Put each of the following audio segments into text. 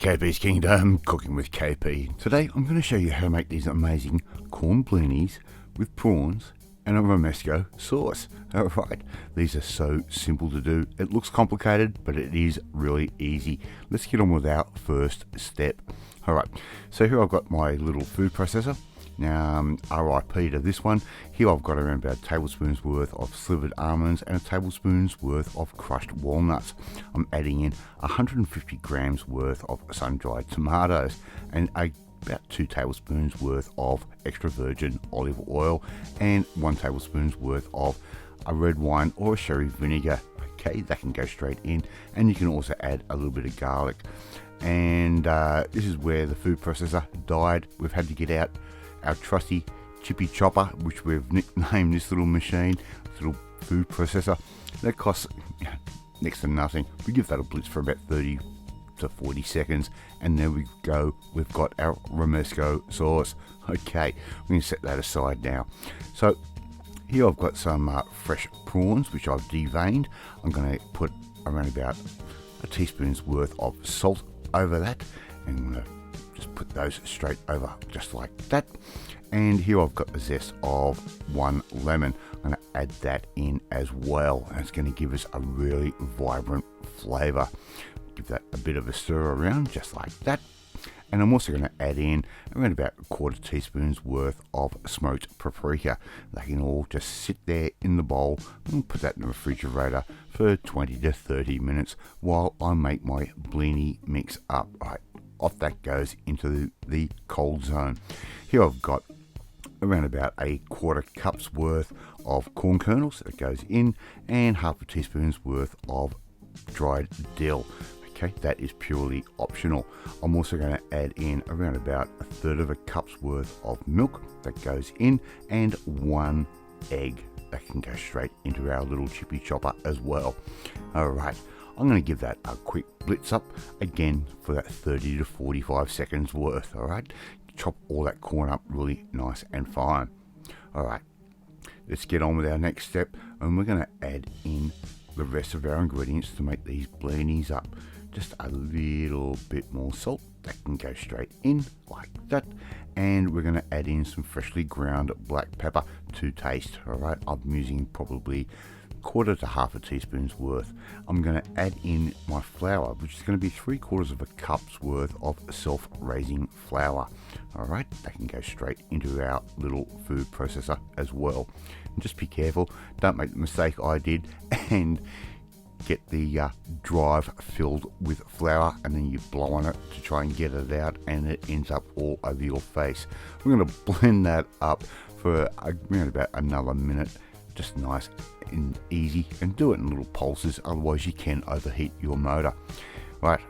KP's Kingdom, cooking with KP. Today I'm going to show you how to make these amazing corn blinis with prawns and a romesco sauce. Alright, these are so simple to do. It looks complicated, but it is really easy. Let's get on with our first step. Alright, so here I've got my little food processor. Now, RIP to this one. Here I've got around about a tablespoon's worth of slivered almonds and a tablespoon's worth of crushed walnuts. I'm adding in 150 grams worth of sun-dried tomatoes and about 2 tablespoons worth of extra virgin olive oil and 1 tablespoon's worth of a red wine or a sherry vinegar. Okay, that can go straight in, and you can also add a little bit of garlic. And this is where the food processor died. We've had to get out our trusty chippy chopper, which we've nicknamed this little machine, this little food processor. That costs next to nothing. We give that a blitz for about 30 to 40 seconds, and there we go. We've got our romesco sauce. Okay, we're going to set that aside now. So here I've got some fresh prawns, which I've deveined. I'm going to put around about a teaspoon's worth of salt over that, and I'm going to just put those straight over just like that. And here I've got the zest of 1 lemon. I'm going to add that in as well, and it's going to give us a really vibrant flavor. Give that a bit of a stir around just like that. And I'm also going to add in around about a 1/4 teaspoon's worth of smoked paprika. They can all just sit there in the bowl and put that in the refrigerator for 20 to 30 minutes while I make my blini mix up. Right, off that goes into the cold zone. Here I've got around about a 1/4 cup's worth of corn kernels that goes in, and 1/2 teaspoon's worth of dried dill. Okay, that is purely optional. I'm also going to add in around about 1/3 cup's worth of milk that goes in, and 1 egg that can go straight into our little chippy chopper as well. Alright, I'm going to give that a quick blitz up again for that 30 to 45 seconds worth. Alright, chop all that corn up really nice and fine. Alright, let's get on with our next step, and we're going to add in the rest of our ingredients to make these blinis up. Just a little bit more salt that can go straight in like that, and we're going to add in some freshly ground black pepper to taste. Alright, I'm using probably 1/4 to 1/2 teaspoon's worth. I'm going to add in my flour, which is going to be 3/4 cup's worth of self-raising flour. Alright, that can go straight into our little food processor as well. And just be careful, don't make the mistake I did and get the drive filled with flour, and then you blow on it to try and get it out, and it ends up all over your face. We're going to blend that up for around about another minute, just nice and easy, and do it in little pulses, otherwise you can overheat your motor. Right,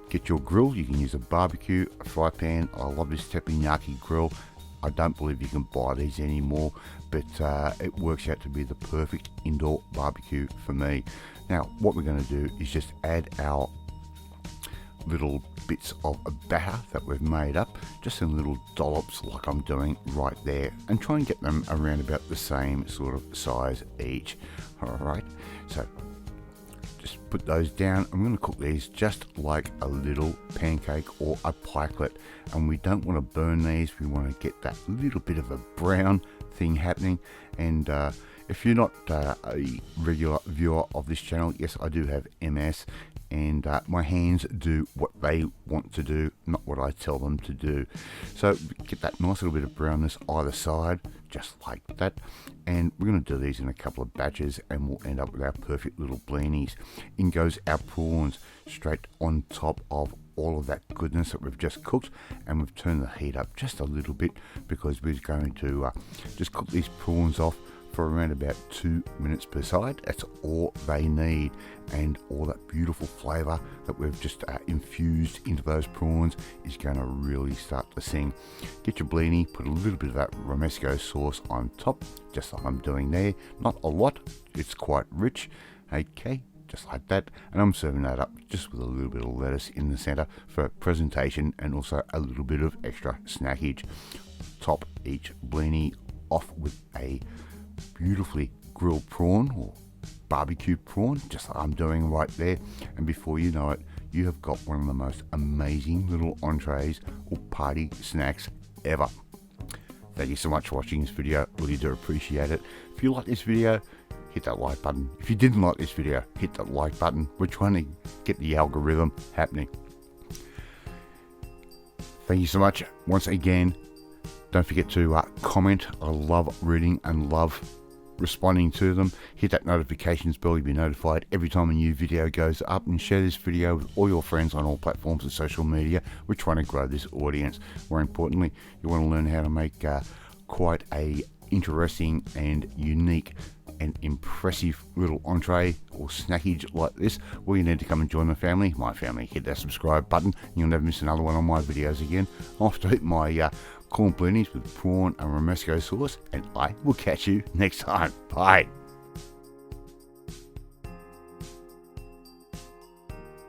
get your grill. You can use a barbecue, a fry pan. I love this teppanyaki grill. I don't believe you can buy these anymore, but it works out to be the perfect indoor barbecue for me. Now what we're going to do is just add our little bits of batter that we've made up, just in little dollops like I'm doing right there, and try and get them around about the same sort of size each. Alright, so just put those down. I'm going to cook these just like a little pancake or a pikelet, and we don't want to burn these. We want to get that little bit of a brown thing happening. And if you're not a regular viewer of this channel, yes, I do have MS, and my hands do what they want to do, not what I tell them to do. So get that nice little bit of brownness either side, just like that. And we're going to do these in a couple of batches, and we'll end up with our perfect little blinis. In goes our prawns straight on top of all of that goodness that we've just cooked, and we've turned the heat up just a little bit because we're going to just cook these prawns off for around about 2 minutes per side. That's all they need, and all that beautiful flavour that we've just infused into those prawns is going to really start to sing. Get your blini, put a little bit of that romesco sauce on top, just like I'm doing there. Not a lot, it's quite rich. Okay, just like that, and I'm serving that up just with a little bit of lettuce in the center for presentation, and also a little bit of extra snackage. Top each blini off with a beautifully grilled prawn or barbecue prawn, just like I'm doing right there, and before you know it, you have got one of the most amazing little entrees or party snacks ever. Thank you so much for watching this video. Really do appreciate it. If you like this video, hit that like button. If you didn't like this video, hit that like button. We're trying to get the algorithm happening. Thank you so much once again. Don't forget to comment. I love reading and love responding to them. Hit that notifications bell, you'll be notified every time a new video goes up, and share this video with all your friends on all platforms of social media. We're trying to grow this audience. More importantly, you want to learn how to make quite a interesting and unique and impressive little entree or snackage like this. Well, you need to come and join the family, my family. Hit that subscribe button, you'll never miss another one of my videos again. I'll have to eat my corn blinis with prawn and romesco sauce, and I will catch you next time. Bye.